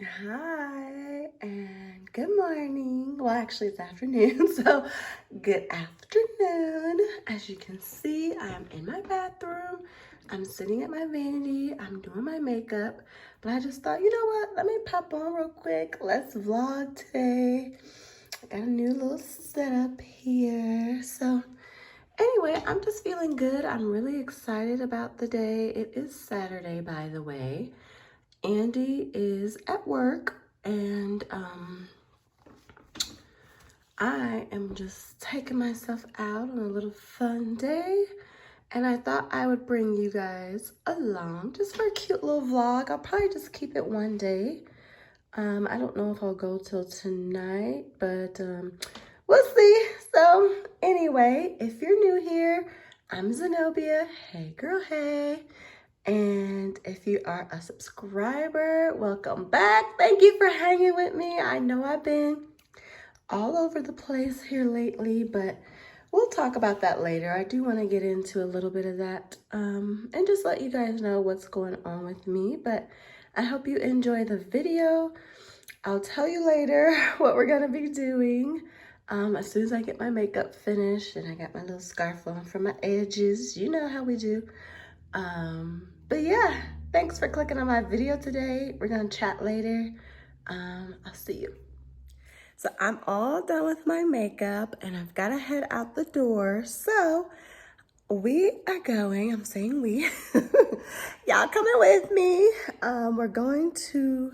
Hi and good morning. Well, actually, it's afternoon, so good afternoon. As you can see, I am in my bathroom. I'm sitting at my vanity. I'm doing my makeup, but I just thought, you know what? Let me pop on real quick. Let's vlog today. I got a new little setup here. So, anyway, I'm just feeling good. I'm really excited about the day. It is Saturday, by the way. Andy is at work and I am just taking myself out on a little fun day, and I thought I would bring you guys along just for a cute little vlog. I'll probably just keep it one day. I don't know if I'll go till tonight, but we'll see. So anyway, if you're new here, I'm Zenobia. Hey girl, hey. And if you are a subscriber, welcome back. Thank you for hanging with me. I know I've been all over the place here lately, but we'll talk about that later. I do want to get into a little bit of that and just let you guys know what's going on with me. But I hope you enjoy the video. I'll tell you later what we're going to be doing as soon as I get my makeup finished and I got my little scarf on for my edges. You know how we do. But yeah, thanks for clicking on my video today. We're gonna chat later. I'll see you. So I'm all done with my makeup and I've got to head out the door. So we are going, I'm saying we, y'all coming with me. We're going to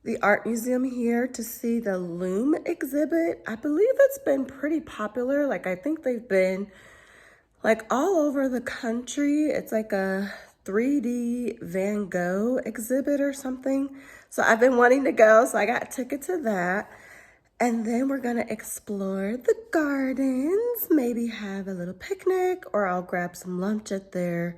the art museum here to see the Loom exhibit. I believe it's been pretty popular. Like I think they've been like all over the country. It's like a 3D Van Gogh exhibit or something. So I've been wanting to go, so I got a ticket to that. And then we're gonna explore the gardens, maybe have a little picnic, or I'll grab some lunch at their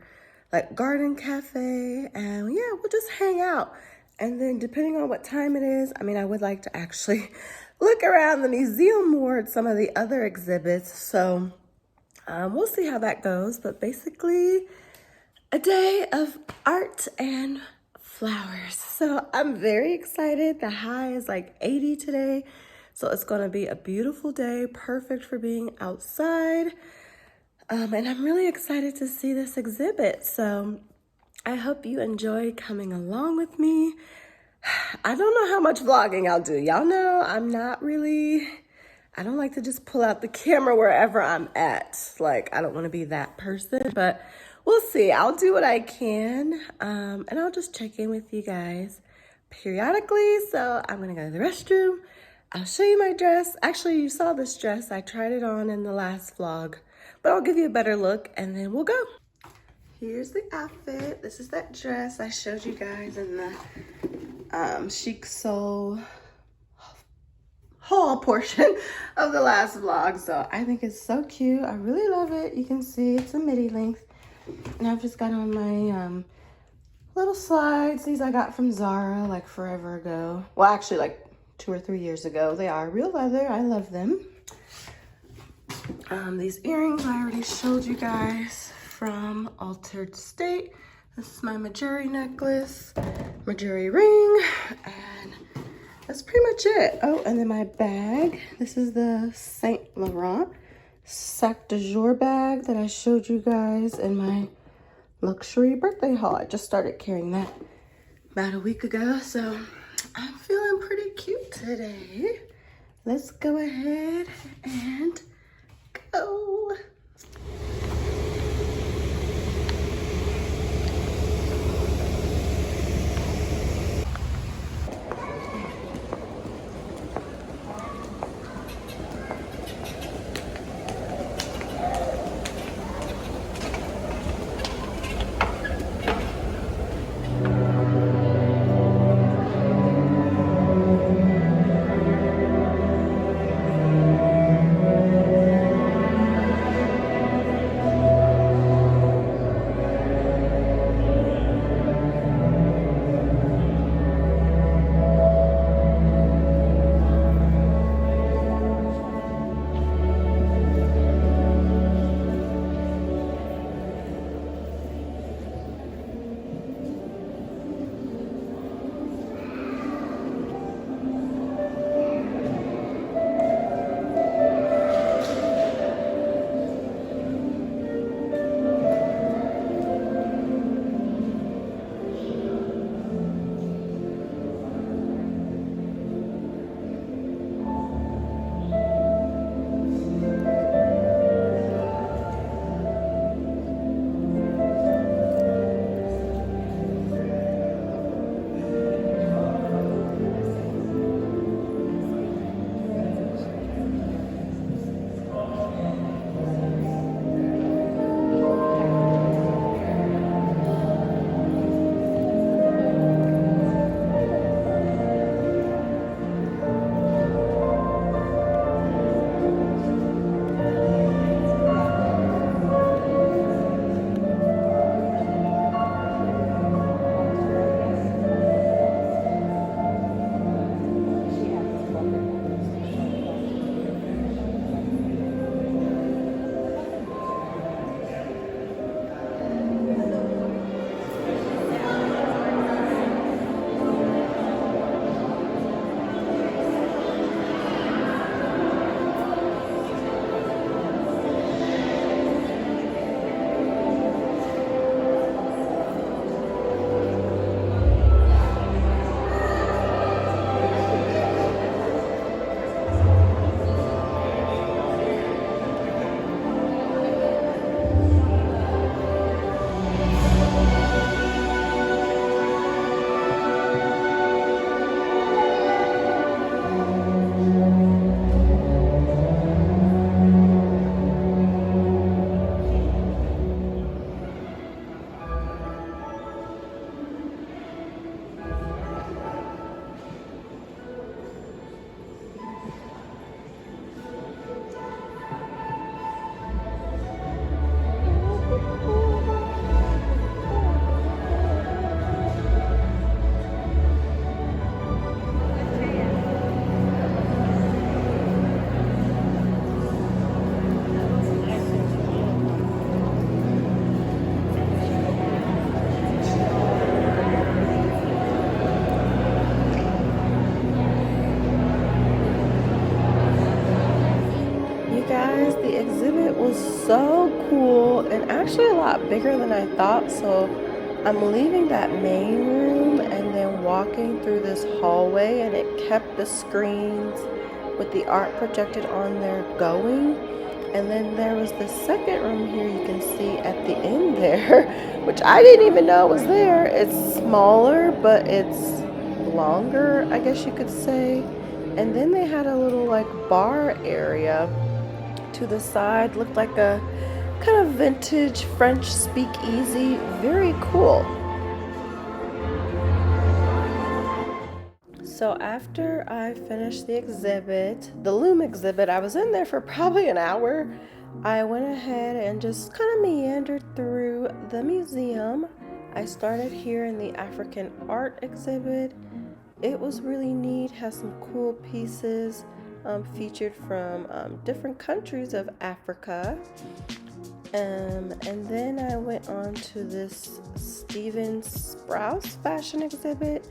like garden cafe. And yeah, we'll just hang out. And then depending on what time it is, I mean, I would like to actually look around the museum more at some of the other exhibits. So we'll see how that goes, but basically a day of art and flowers. So I'm very excited. The high is like 80 today. So it's gonna be a beautiful day, perfect for being outside. And I'm really excited to see this exhibit. So I hope you enjoy coming along with me. I don't know how much vlogging I'll do. Y'all know I don't like to just pull out the camera wherever I'm at. Like, I don't want to be that person, but we'll see. I'll do what I can, and I'll just check in with you guys periodically. So I'm going to go to the restroom. I'll show you my dress. Actually, you saw this dress. I tried it on in the last vlog, but I'll give you a better look, and then we'll go. Here's the outfit. This is that dress I showed you guys in the Chic Soul haul portion of the last vlog. So I think it's so cute. I really love it. You can see it's a midi length, and I've just got on my little slides. These I got from Zara like forever ago. Well, actually like 2 or 3 years ago. They are real leather. I love them. These earrings I already showed you guys from Altered State. This is my Majuri necklace, Majuri ring, and that's pretty much it. Oh, and then my bag. This is the Saint Laurent Sac de Jour bag that I showed you guys in my luxury birthday haul. I just started carrying that about a week ago, so I'm feeling pretty cute today. Let's go ahead and go. so cool and actually a lot bigger than I thought. So I'm leaving that main room and then walking through this hallway, and it kept the screens with the art projected on there going. And then there was the second room here you can see at the end there, which I didn't even know was there. It's smaller, but it's longer, I guess you could say. And then they had a little like bar area to the side, looked like a kind of vintage French speakeasy. Very cool. So after I finished the exhibit, the loom exhibit, I was in there for probably an hour. I went ahead and just kind of meandered through the museum. I started here in the African art exhibit. It was really neat, has some cool pieces featured from different countries of Africa. And then I went on to this Steven Sprouse fashion exhibit.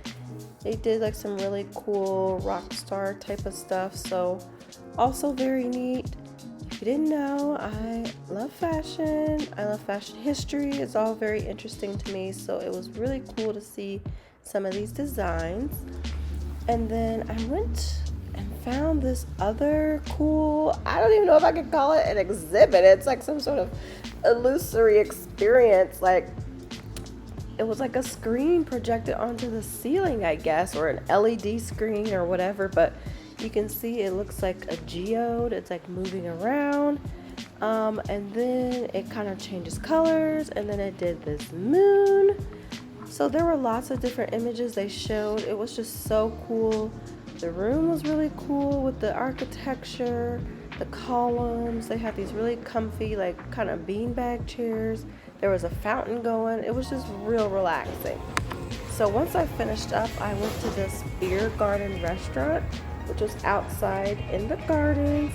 They did like some really cool rock star type of stuff, so also very neat. If you didn't know, I love fashion. I love fashion history. It's all very interesting to me, so it was really cool to see some of these designs. And then I went and found this other cool, I don't even know if I could call it an exhibit. It's like some sort of illusory experience. Like it was like a screen projected onto the ceiling, I guess, or an LED screen or whatever, but you can see it looks like a geode. It's like moving around, and then it kind of changes colors, and then it did this moon. So there were lots of different images they showed. It was just so cool. The room was really cool with the architecture, the columns. They had these really comfy, like kind of beanbag chairs. There was a fountain going. It was just real relaxing. So once I finished up, I went to this beer garden restaurant, which was outside in the gardens.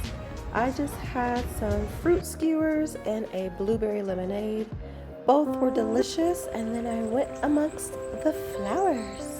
I just had some fruit skewers and a blueberry lemonade. Both were delicious, and then I went amongst the flowers.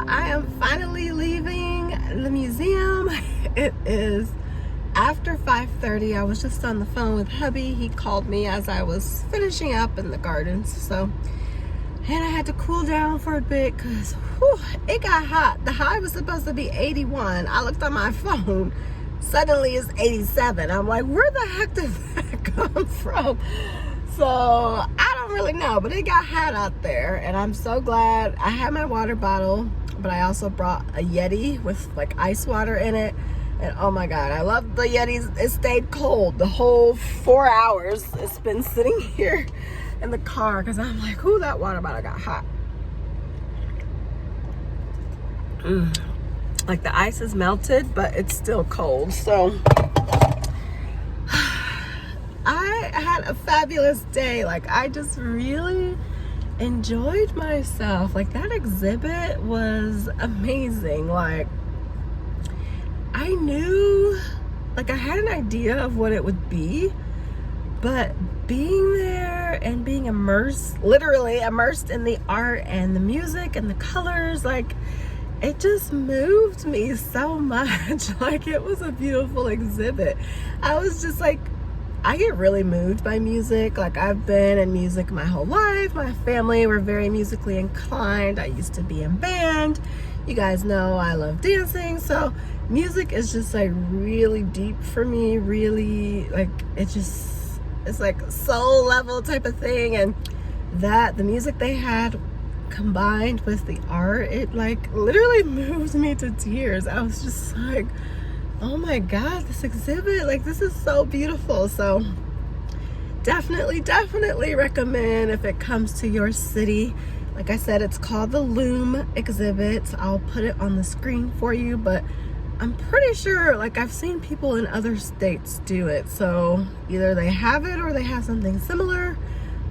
I am finally leaving the museum. It is after 5:30. I was just on the phone with hubby. He called me as I was finishing up in the gardens. So, and I had to cool down for a bit because it got hot. The high was supposed to be 81. I looked on my phone. Suddenly it's 87. I'm like, where the heck did that come from? So I don't really know, but it got hot out there, and I'm so glad. I had my water bottle, but I also brought a Yeti with like ice water in it. And oh my God, I love the Yetis. It stayed cold the whole 4 hours. It's been sitting here in the car because I'm like, ooh, that water bottle got hot. Like the ice is melted, but it's still cold. So I had a fabulous day. Like I just really enjoyed myself. Like that exhibit was amazing. Like I knew, like I had an idea of what it would be, but being there and being immersed, literally immersed in the art and the music and the colors, like it just moved me so much. Like it was a beautiful exhibit. I was just like, I get really moved by music. Like I've been in music my whole life. My family were very musically inclined. I used to be in band. You guys know I love dancing. So music is just like really deep for me. Really like it's like soul level type of thing. And the music they had combined with the art, it like literally moved me to tears. I was just like, oh my God, this exhibit, like this is so beautiful. So definitely recommend if it comes to your city. Like I said, it's called the Loom exhibit. I'll put it on the screen for you, but I'm pretty sure, like I've seen people in other states do it. So either they have it or they have something similar.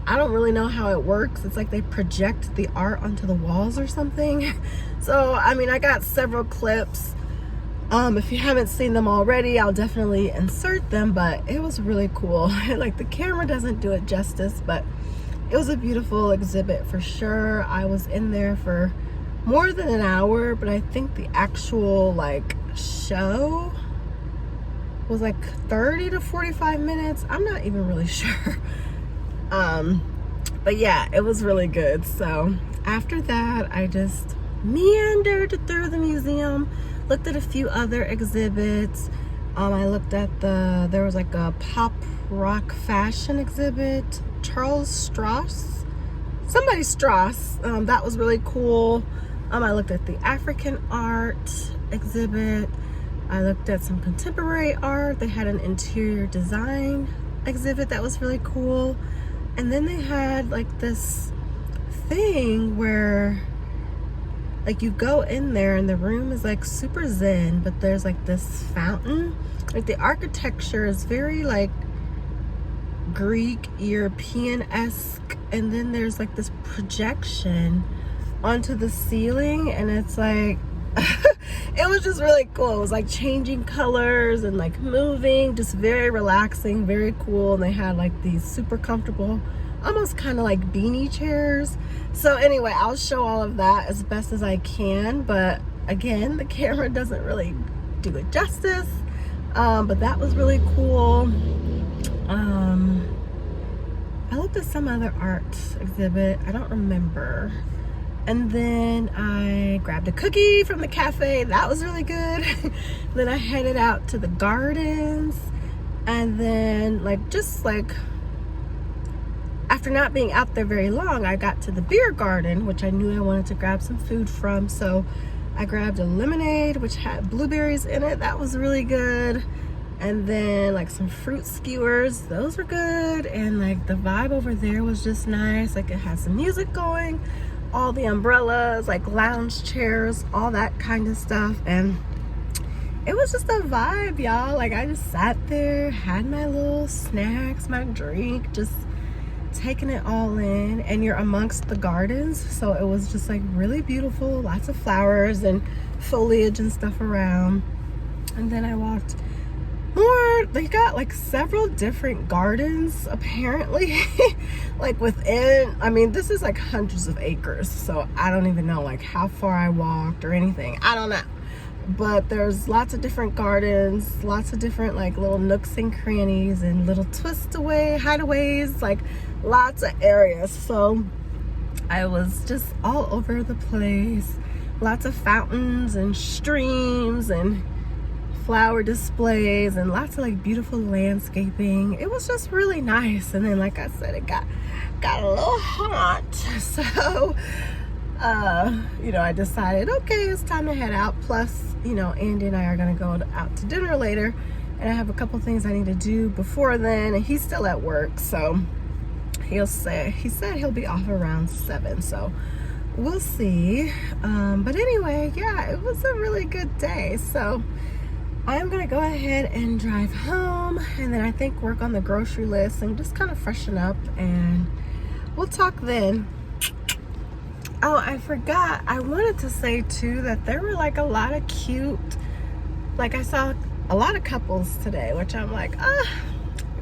I don't really know how it works. It's like they project the art onto the walls or something. So, I mean, I got several clips. If you haven't seen them already, I'll definitely insert them, but it was really cool. Like the camera doesn't do it justice, but it was a beautiful exhibit for sure. I was in there for more than an hour, but I think the actual like show was like 30 to 45 minutes. I'm not even really sure. But yeah, it was really good. So after that, I just meandered through the museum, looked at a few other exhibits. I looked at there was like a pop rock fashion exhibit, Charles Strauss, that was really cool. I looked at the African art exhibit. I looked at some contemporary art. They had an interior design exhibit that was really cool. And then they had like this thing where like you go in there and the room is like super zen, but there's like this fountain. Like the architecture is very like Greek, European-esque, and then there's like this projection onto the ceiling, and it's like it was just really cool. It was like changing colors and like moving, just very relaxing, very cool. And they had like these super comfortable, almost kind of like beanie chairs. So anyway, I'll show all of that as best as I can, but again, the camera doesn't really do it justice. But that was really cool. I looked at some other art exhibit, I don't remember. And then I grabbed a cookie from the cafe. That was really good. Then I headed out to the gardens. And then just after not being out there very long, I got to the beer garden, which I knew I wanted to grab some food from. So I grabbed a lemonade, which had blueberries in it. That was really good. And then like some fruit skewers. Those were good. And like the vibe over there was just nice. Like it had some music going. All the umbrellas, like lounge chairs, all that kind of stuff. And it was just a vibe, y'all. Like I just sat there, had my little snacks, my drink, just taking it all in. And you're amongst the gardens, so it was just like really beautiful, lots of flowers and foliage and stuff around. And then I walked more. They got like several different gardens apparently. Like within, I mean, this is like hundreds of acres, so I don't even know like how far I walked or anything. I don't know, but there's lots of different gardens, lots of different like little nooks and crannies and little hideaways, like lots of areas. So I was just all over the place. Lots of fountains and streams and flower displays and lots of like beautiful landscaping. It was just really nice. And then like I said, it got a little hot, so you know, I decided, okay, it's time to head out. Plus, you know, Andy and I are gonna go out to dinner later, and I have a couple things I need to do before then, and he's still at work, so he said he'll be off around 7, so we'll see. But anyway, yeah, it was a really good day. So I'm gonna go ahead and drive home, and then I think work on the grocery list and just kind of freshen up, and we'll talk then. Oh, I forgot, I wanted to say too that there were like a lot of cute, like I saw a lot of couples today, which I'm like,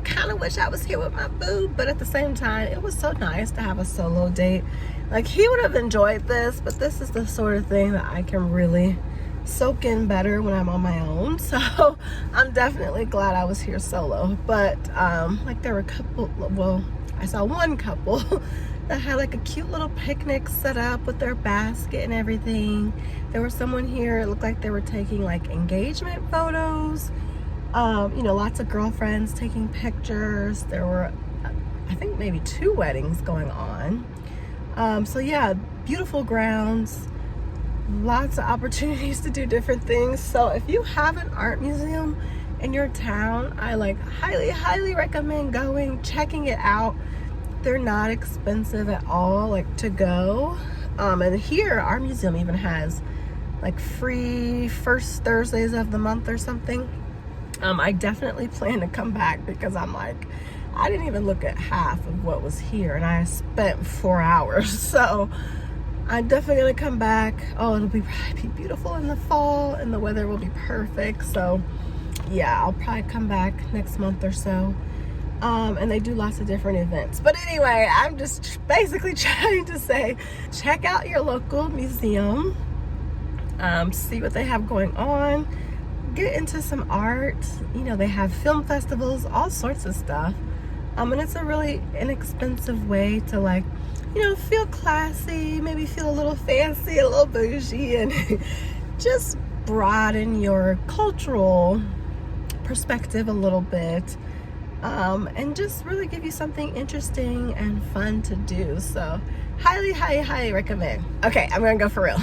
kind of wish I was here with my boo, but at the same time, it was so nice to have a solo date. Like, he would have enjoyed this, but this is the sort of thing that I can really soak in better when I'm on my own. So I'm definitely glad I was here solo. But like, there were a couple, well, I saw one couple that had like a cute little picnic set up with their basket and everything. There was someone here, it looked like they were taking like engagement photos. You know, lots of girlfriends taking pictures. There were, I think, maybe 2 weddings going on. So yeah, beautiful grounds, lots of opportunities to do different things. So if you have an art museum in your town, I like highly recommend going, checking it out. They're not expensive at all, like, to go. And here, our museum even has like free first Thursdays of the month or something. I definitely plan to come back because I'm like, I didn't even look at half of what was here, and I spent 4 hours. So I'm definitely gonna come back. Oh, it'll probably be beautiful in the fall, and the weather will be perfect. So yeah, I'll probably come back next month or so. And they do lots of different events. But anyway, I'm just basically trying to say, check out your local museum, see what they have going on. Get into some art. You know, they have film festivals, all sorts of stuff. And it's a really inexpensive way to, like, you know, feel classy, maybe feel a little fancy, a little bougie, and just broaden your cultural perspective a little bit. And just really give you something interesting and fun to do. So highly recommend. Okay, I'm gonna go for real.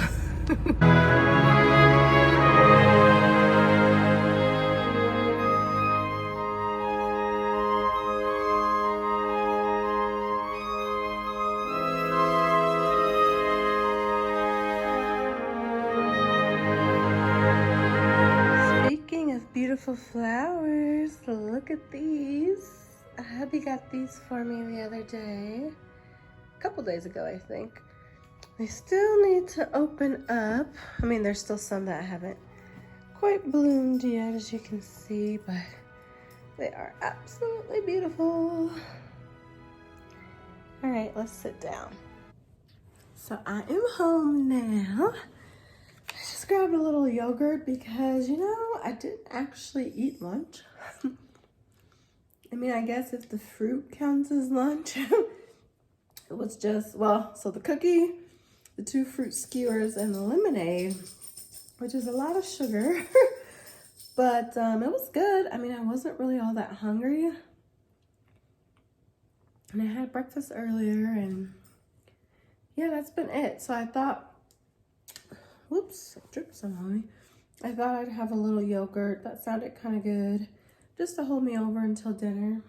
Beautiful flowers. Look at these. Hubby got these for me the other day. A couple days ago, I think. They still need to open up. I mean, there's still some that haven't quite bloomed yet, as you can see, but they are absolutely beautiful. All right, let's sit down. So I am home now. I just grabbed a little yogurt because, you know, I didn't actually eat lunch. I mean, I guess if the fruit counts as lunch, it was just, well, so the cookie, the 2 fruit skewers, and the lemonade, which is a lot of sugar, but it was good. I mean, I wasn't really all that hungry. And I had breakfast earlier, and yeah, that's been it. So I thought, whoops, I dripped some on me. I thought I'd have a little yogurt. That sounded kind of good, just to hold me over until dinner.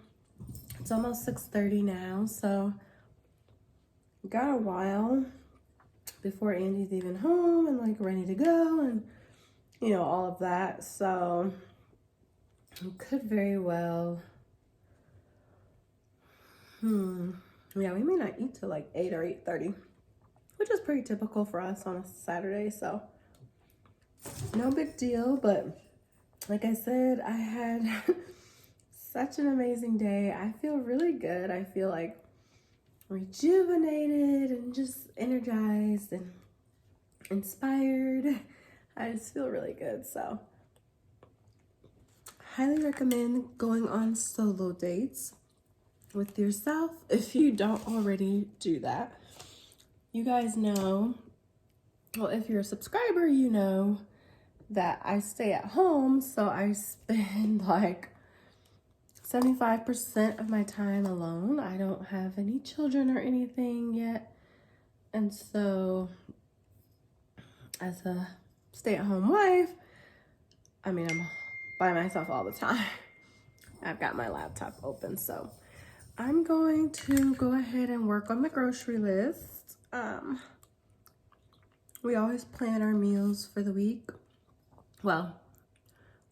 It's almost 6:30 now, so got a while before Andy's even home and like ready to go, and you know, all of that. So I could very well, yeah, we may not eat till like 8 or 8:30. Which is pretty typical for us on a Saturday, so no big deal. But like I said, I had such an amazing day. I feel really good. I feel like rejuvenated and just energized and inspired. I just feel really good. So highly recommend going on solo dates with yourself if you don't already do that. You guys know, well, if you're a subscriber, you know that I stay at home, so I spend like 75% of my time alone. I don't have any children or anything yet, and so as a stay-at-home wife, I mean, I'm by myself all the time. I've got my laptop open, so I'm going to go ahead and work on the grocery list. We always plan our meals for the week. Well,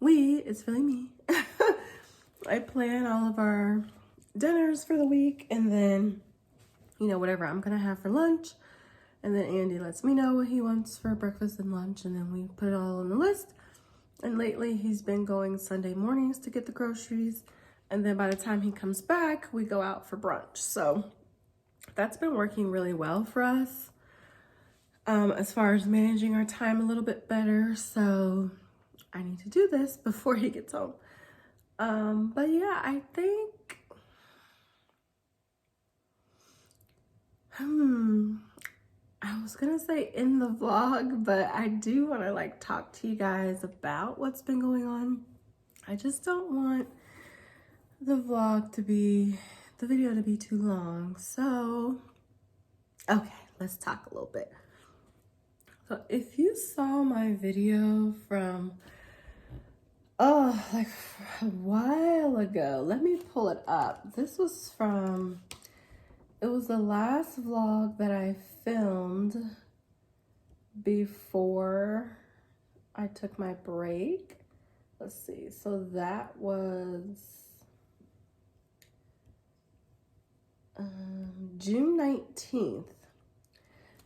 it's really me. I plan all of our dinners for the week, and then, you know, whatever I'm gonna have for lunch. And then Andy lets me know what he wants for breakfast and lunch, and then we put it all on the list. And lately he's been going Sunday mornings to get the groceries. And then by the time he comes back, we go out for brunch. So that's been working really well for us. As far as managing our time a little bit better. So I need to do this before he gets home. But yeah, I think, I was gonna say in the vlog, but I do want to like talk to you guys about what's been going on. I just don't want the video to be too long. So, okay, let's talk a little bit. So if you saw my video from, like a while ago, let me pull it up. This was it was the last vlog that I filmed before I took my break. Let's see, so that was June 19th.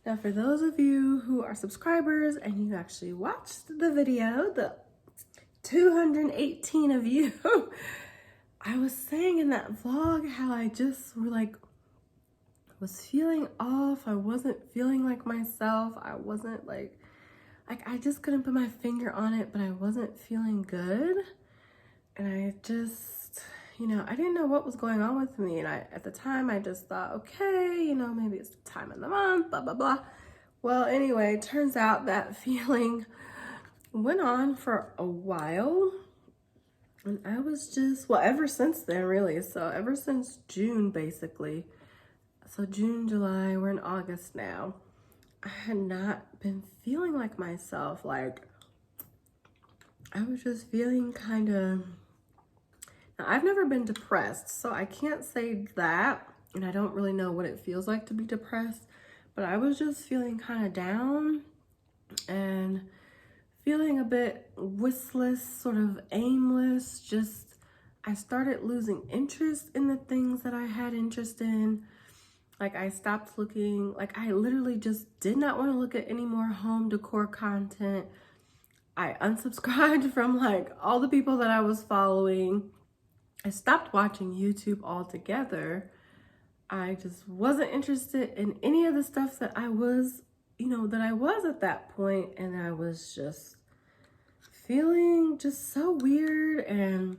Now, for those of you who are subscribers and you actually watched the video, the 218 of you, I was saying in that vlog how I just was feeling off. I wasn't feeling like myself. I wasn't like I just couldn't put my finger on it, but I wasn't feeling good. And I just, you know, I didn't know what was going on with me. And at the time, I just thought, okay, you know, maybe it's the time of the month, blah, blah, blah. Well, anyway, it turns out that feeling went on for a while. And I was just, well, ever since then, really. So ever since June, basically. So June, July, we're in August now. I had not been feeling like myself. Like, I was just feeling kind of, now I've never been depressed, so I can't say that, and I don't really know what it feels like to be depressed, but I was just feeling kind of down and feeling a bit listless, sort of aimless. Just, I started losing interest in the things that I had interest in. Like, I stopped looking, like, I literally just did not want to look at any more home decor content. I unsubscribed from, like, all the people that I was following. I stopped watching YouTube altogether. I just wasn't interested in any of the stuff that I was, you know, that I was at that point. And I was just feeling just so weird and,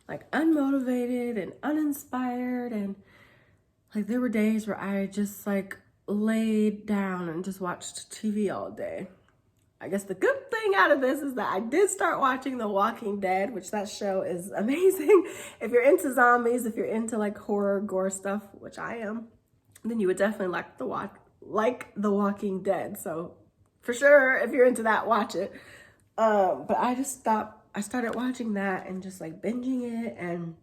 like, unmotivated and uninspired. And like, there were days where I just like laid down and just watched TV all day. I guess the good thing out of this is that I did start watching The Walking Dead, which that show is amazing. If you're into zombies, if you're into like horror, gore stuff, which I am, then you would definitely like The Walking Dead. So for sure, if you're into that, watch it. But I started watching that and just like binging it, and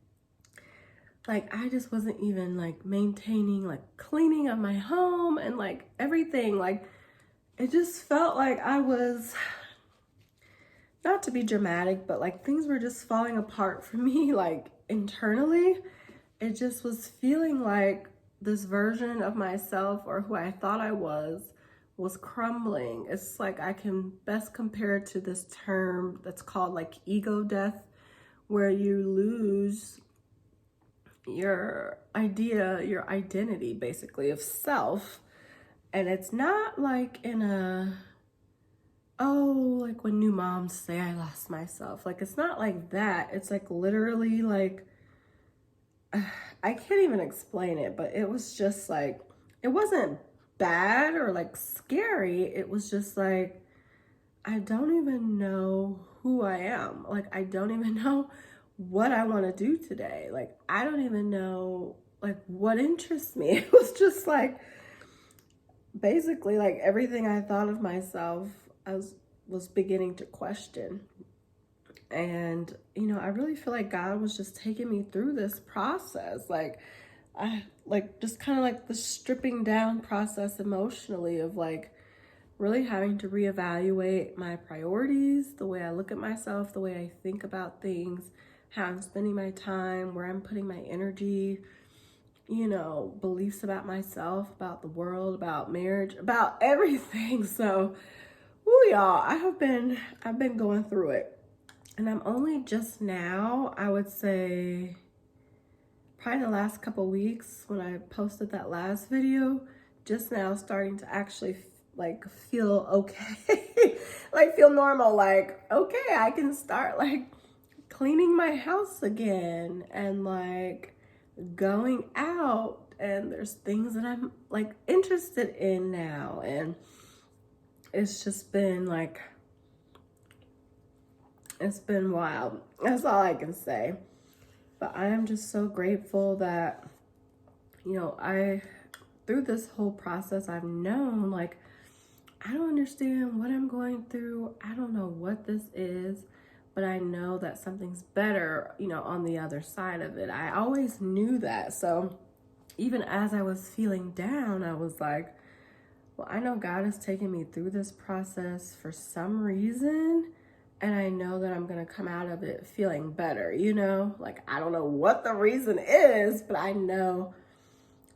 like, I just wasn't even like maintaining like cleaning of my home and like everything. Like, it just felt like I was, not to be dramatic, but like things were just falling apart for me, like internally. It just was feeling like this version of myself, or who I thought I was crumbling. It's like, I can best compare it to this term that's called like ego death, where you lose your identity basically of self. And it's not like in like when new moms say I lost myself. Like, it's not like that. It's like literally like, I can't even explain it, but it was just like, it wasn't bad or like scary. It was just like, I don't even know who I am. Like, I don't even know what I want to do today. Like, I don't even know like what interests me. It was just like, basically like everything I thought of myself was beginning to question. And, you know, I really feel like God was just taking me through this process. Like, I like just kind of like the stripping down process emotionally of like really having to reevaluate my priorities, the way I look at myself, the way I think about things, how I'm spending my time, where I'm putting my energy, you know, beliefs about myself, about the world, about marriage, about everything. So, woo, y'all, I've been going through it. And I'm only just now, I would say, probably the last couple weeks when I posted that last video, just now starting to actually like feel okay, like feel normal, like, okay, I can start like cleaning my house again and like going out, and there's things that I'm like interested in now. And it's just been like, it's been wild. That's all I can say. But I am just so grateful that, you know, through this whole process, I've known, like, I don't understand what I'm going through. I don't know what this is, but I know that something's better, you know, on the other side of it. I always knew that. So even as I was feeling down, I was like, well, I know God is taking me through this process for some reason. And I know that I'm going to come out of it feeling better, you know? Like, I don't know what the reason is, but I know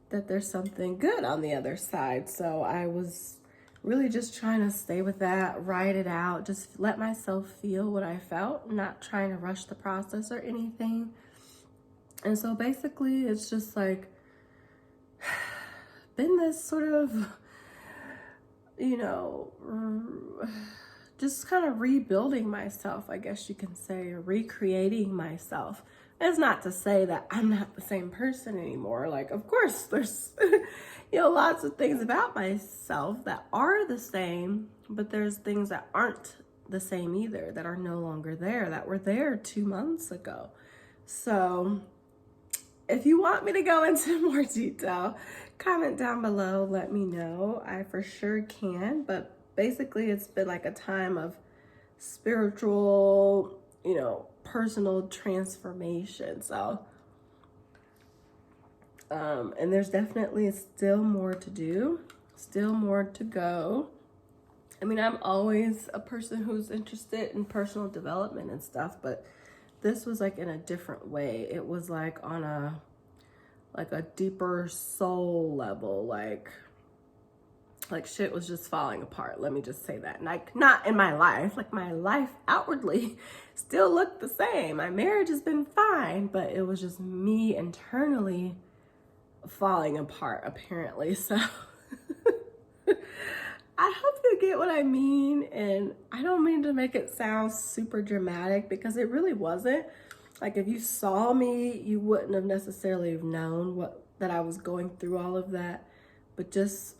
that there's something good on the other side. So I was really just trying to stay with that, ride it out, just let myself feel what I felt, not trying to rush the process or anything. And so basically, it's just like been this sort of, you know, just kind of rebuilding myself, I guess you can say, or recreating myself. It's not to say that I'm not the same person anymore. Like, of course, there's, you know, lots of things about myself that are the same, but there's things that aren't the same either, that are no longer there, that were there 2 months ago. So if you want me to go into more detail, comment down below, let me know. I for sure can, but basically, it's been like a time of spiritual, you know, personal transformation. So, and there's definitely still more to do, still more to go. I mean, I'm always a person who's interested in personal development and stuff, but this was like in a different way. It was like on a deeper soul level, like shit was just falling apart. Let me just say that. Like, not in my life. Like, my life outwardly still looked the same. My marriage has been fine, but it was just me internally falling apart, apparently. So I hope you get what I mean. And I don't mean to make it sound super dramatic, because it really wasn't. Like, if you saw me, you wouldn't have necessarily known that I was going through all of that. But just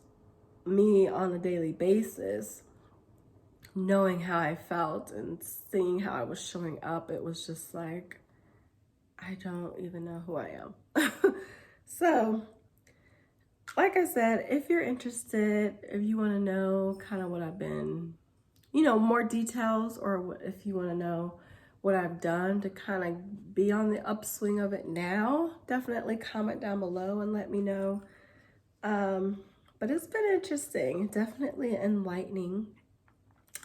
me on a daily basis, knowing how I felt and seeing how I was showing up, it was just like, I don't even know who I am. So, like I said, if you're interested, if you want to know kind of what I've been, you know, more details, or if you want to know what I've done to kind of be on the upswing of it now, definitely comment down below and let me know. But it's been interesting, definitely enlightening,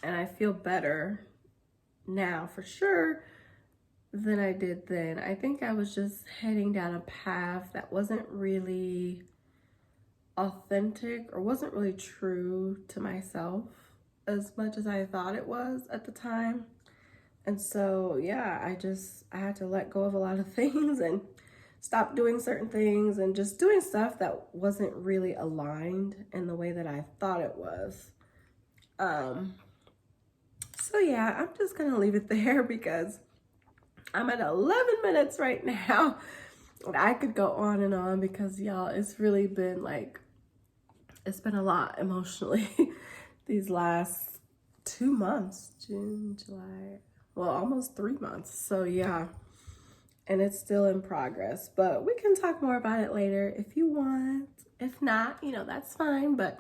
and I feel better now for sure than I did then. I think I was just heading down a path that wasn't really authentic, or wasn't really true to myself as much as I thought it was at the time. And so, yeah, I had to let go of a lot of things and stop doing certain things, and just doing stuff that wasn't really aligned in the way that I thought it was. So yeah, I'm just gonna leave it there, because I'm at 11 minutes right now. I could go on and on, because y'all, it's really been like, it's been a lot emotionally these last 2 months, June, July, well, almost 3 months. So yeah. And it's still in progress, but we can talk more about it later if you want. If not, you know, that's fine. But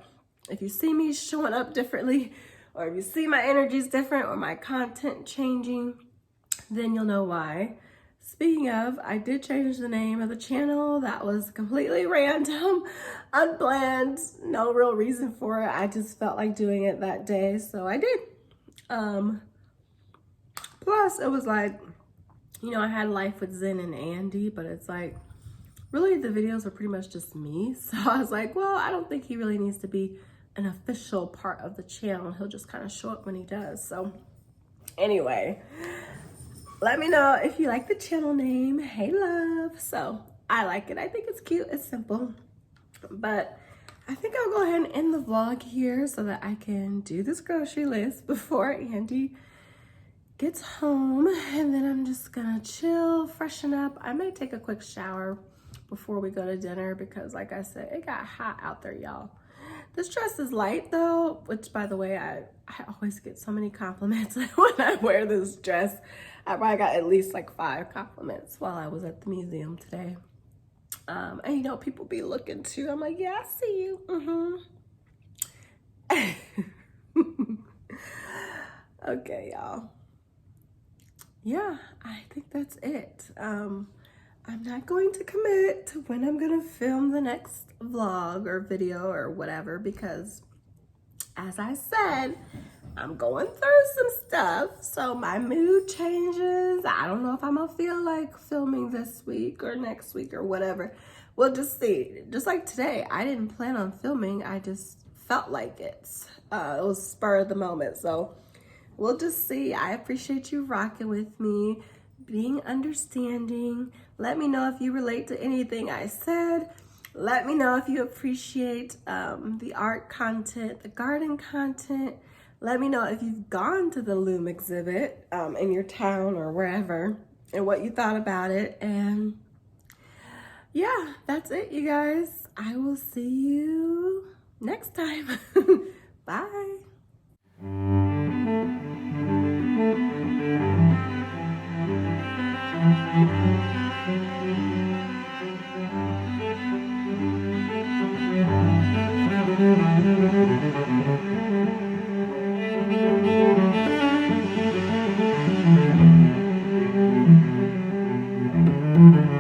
if you see me showing up differently, or if you see my energy's different or my content changing, then you'll know why. Speaking of, I did change the name of the channel. That was completely random, unplanned, no real reason for it. I just felt like doing it that day, so I did. Plus, it was like, you know, I had Life with Zen and Andy, but it's like, really the videos are pretty much just me. So I was like, well, I don't think he really needs to be an official part of the channel. He'll just kind of show up when he does. So anyway, let me know if you like the channel name. Hey love. So I like it. I think it's cute. It's simple. But I think I'll go ahead and end the vlog here so that I can do this grocery list before Andy gets home. And then I'm just gonna chill, freshen up. I may take a quick shower before we go to dinner because, like I said, it got hot out there, y'all. This dress is light though, which, by the way, I always get so many compliments when I wear this dress. I probably got at least like 5 compliments while I was at the museum today. And you know, people be looking too. I'm like, yeah, I see you. Okay, y'all. Yeah, I think that's it. I'm not going to commit to when I'm gonna film the next vlog or video or whatever because, as I said, I'm going through some stuff, so my mood changes. I don't know if I'm gonna feel like filming this week or next week or whatever. We'll just see. Just like today, I didn't plan on filming. I just felt like it. It was spur of the moment, so we'll just see. I appreciate you rocking with me, being understanding. Let me know if you relate to anything I said. Let me know if you appreciate the art content, the garden content. Let me know if you've gone to the Loom exhibit in your town or wherever and what you thought about it. And yeah, that's it, you guys. I will see you next time. Bye. Thank you.